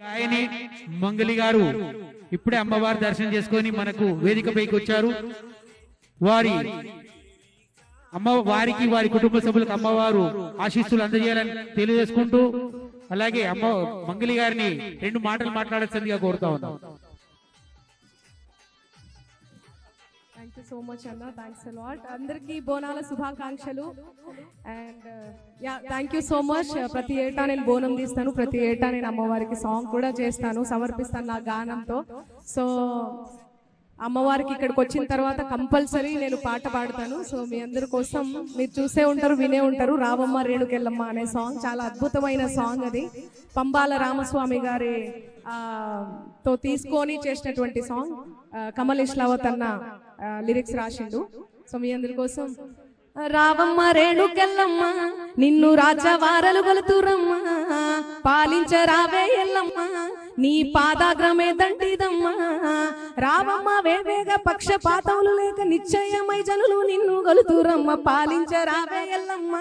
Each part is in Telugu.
గాయని మంగలి గారు ఇప్పుడే అమ్మవారి దర్శనం చేసుకొని మనకు వేదికపైకి వచ్చారు. వారికి వారి కుటుంబ సభ్యులకు అమ్మవారు ఆశీస్సులు అందజేయాలని తెలియజేసుకుంటూ, అలాగే మంగలి గారిని 2 మాటలు మాట్లాడాల్సిందిగా కోరుతా ఉన్నాం. థ్యాంక్ యూ సో మచ్ అన్న, థ్యాంక్స్ అ లాట్. అందరికీ బోనాల శుభాకాంక్షలు. And thank you so much. ప్రతి ఏటా నేను బోనం తీస్తాను, ప్రతి ఏటా నేను అమ్మవారికి సాంగ్ కూడా చేస్తాను, సమర్పిస్తాను నా గానంతో. సో అమ్మవారికి ఇక్కడికి వచ్చిన తర్వాత కంపల్సరీ నేను పాట పాడతాను. సో మీ అందరి కోసం మీరు చూసే ఉంటారు, వినే ఉంటారు, రావమ్మ రేణుకెళ్ళమ్మ అనే సాంగ్. చాలా అద్భుతమైన సాంగ్ అది. పంబాల రామస్వామి గారి తో తీసుకొని చేసినటువంటి సాంగ్. కమల్ ఇష్లావత్ అన్న లిరిక్స్ రాసిండు. సో మీ అందరి కోసం రావమ్మ రేణుకెళ్ళమ్మ నిన్ను రాజవారలు గొలుతురమ్మ, పాలించరావే ఎల్లమ్మ నీ పాదాగ్రమే దంటిదమ్మ. రావమ్మ వేవేగ పక్షపాతములు లేక నిశ్చయమై జనులు నిన్ను గొలుతురమ్మ, పాలించరావే ఎల్లమ్మ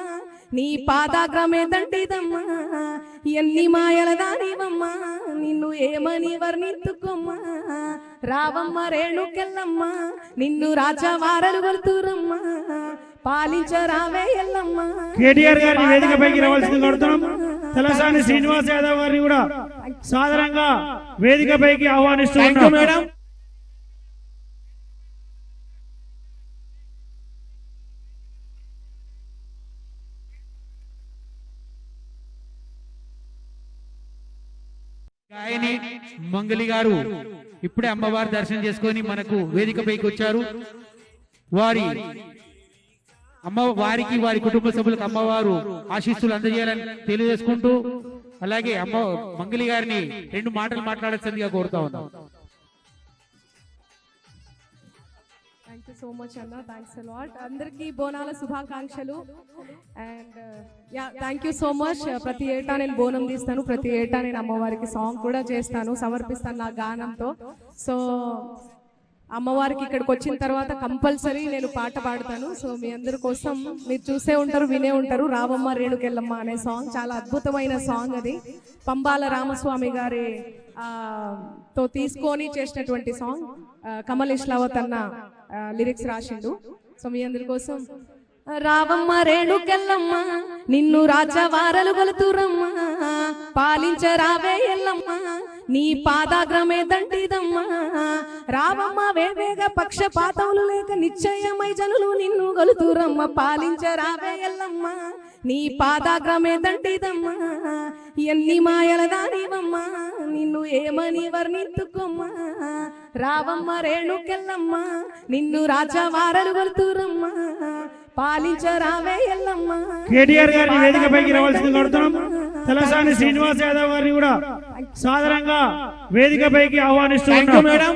నీ పాదాగ్రమే దంటిదమ్మ. ఎన్ని మాయల దానివమ్మ నిన్ను ఏమని వర్ణించుకోమ్మ. రావమ్మ రేణుకెళ్ళమ్మ నిన్ను రాజవారలు గొలుతురమ్మ, పాలించరావే ఎల్లమ్మ. కేటీఆర్ గారిని వేదికపైకి రావాల్సింది కోరుతున్నాం. తలసాని శ్రీనివాస్ యాదవ్ గారిని కూడా సాధారణంగా వేదికపైకి ఆహ్వానిస్తున్నాం. మేడం గాయని మంగలి గారు ఇప్పుడే అమ్మవారి దర్శనం చేసుకొని మనకు వేదికపైకి వచ్చారు. వారికి వారి కుటుంబ సభ్యులకు అమ్మవారు ఆశీస్సులు అందజేయాలని తెలియజేసుకుంటూ, అలాగే మంగలి గారిని 2 మాటలు మాట్లాడాల్సిందిగా కోరుతా ఉన్నాం. థ్యాంక్ యూ సో మచ్ అన్న, థ్యాంక్స్ అ లాట్. అందరికీ బోనాల శుభాకాంక్షలు. And thank you so much. ప్రతి ఏటా నేను బోనం తీస్తాను, ప్రతి ఏటా నేను అమ్మవారికి సాంగ్ కూడా చేస్తాను, సమర్పిస్తాను నా గానంతో. సో అమ్మవారికి ఇక్కడికి వచ్చిన తర్వాత కంపల్సరీ నేను పాట పాడతాను. సో మీ అందరి కోసం మీరు చూసే ఉంటారు, వినే ఉంటారు, రావమ్మ రేణుకెళ్ళమ్మ అనే సాంగ్. చాలా అద్భుతమైన సాంగ్ అది. పంబాల రామస్వామి గారి తో తీసుకొని చేసినటువంటి సాంగ్. కమల్ ఇష్లావత్ అన్న లిరిక్స్ రాసిండు. సో మీ అందరి కోసం రావమ్మ రేణుకెళ్ళమ్మ నిన్ను రాజవారలు గొలుతురమ్మ, పాలించరావే ఎల్లమ్మ నీ పాదాగ్రమే దంటిదమ్మ. రావమ్మ వేవేగ పక్షపాతములు లేక నిశ్చయమై జనులు నిన్ను గొలుతురమ్మ, పాలించరావే ఎల్లమ్మ నీ పాదాగ్రమే దంటిదమ్మ. ఎన్ని మాయల దానివమ్మ నిన్ను ఏమని వర్ణించుకోమ్మ. రావమ్మ రేణుకెళ్ళమ్మ నిన్ను రాజవారలు గొలుతురమ్మ, పాలించరావే ఎల్లమ్మ. కేటీఆర్ గారిని వేదికపైకి రావాల్సింది కోరుతున్నాం. తలసాని శ్రీనివాస్ యాదవ్ గారిని కూడా సాధారణంగా వేదికపైకి ఆహ్వానిస్తున్నాం. మేడం